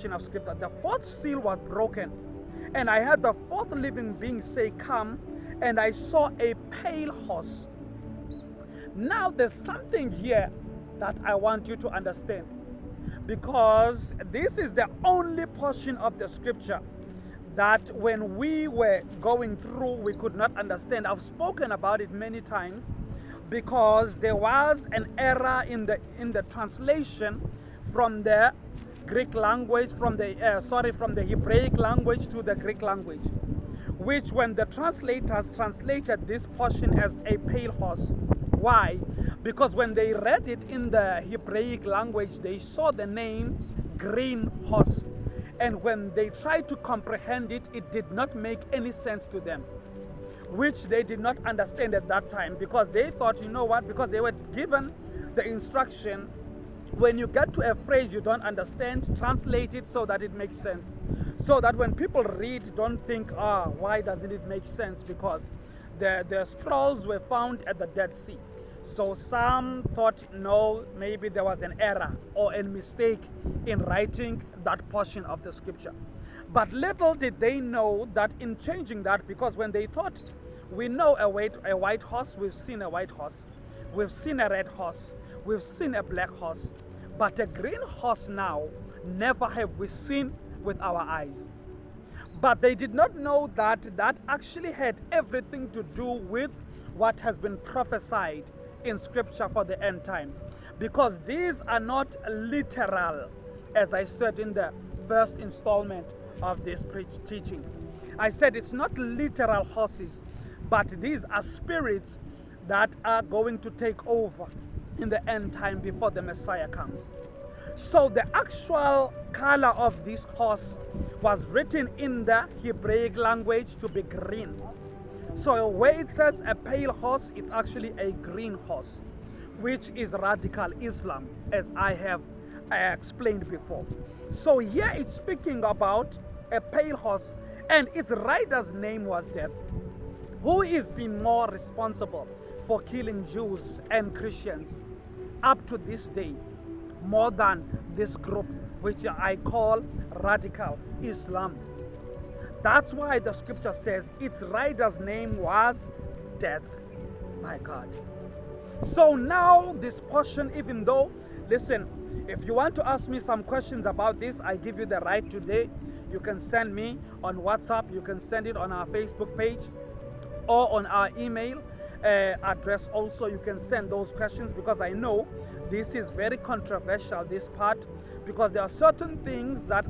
of scripture. The fourth seal was broken, and I heard the fourth living being say, "Come," and I saw a pale horse. Now there's something here that I want you to understand, because this is the only portion of the scripture that when we were going through we could not understand. I've spoken about it many times because there was an error in the translation from the Greek language, from the Hebraic language to the Greek language, which when the translators translated this portion as a pale horse. Why? Because when they read it in the Hebraic language, they saw the name green horse. And when they tried to comprehend it, it did not make any sense to them, which they did not understand at that time, because they thought, you know what, because they were given the instruction, when you get to a phrase you don't understand, translate it so that it makes sense. So that when people read, don't think, why doesn't it make sense? Because the scrolls were found at the Dead Sea. So some thought, no, maybe there was an error or a mistake in writing that portion of the scripture. But little did they know that in changing that, because when they thought, we know a white horse, we've seen a white horse, we've seen a red horse, we've seen a black horse, but a green horse now, never have we seen with our eyes. But they did not know that that actually had everything to do with what has been prophesied in scripture for the end time, because these are not literal, as I said in the first installment of this teaching. I said it's not literal horses, but these are spirits that are going to take over in the end time before the Messiah comes. So the actual color of this horse was written in the Hebraic language to be green. So where it says a pale horse, it's actually a green horse, which is radical Islam, as I have explained before. So here it's speaking about a pale horse, and its rider's name was Death. Who is being more responsible for killing Jews and Christians up to this day, more than this group, which I call radical Islam? That's why the scripture says its rider's name was Death. My God. So now this portion, even though, listen, if you want to ask me some questions about this, I give you the right today. You can send me on WhatsApp, you can send it on our Facebook page or on our email address. Also, you can send those questions, because I know this is very controversial, this part, because there are certain things that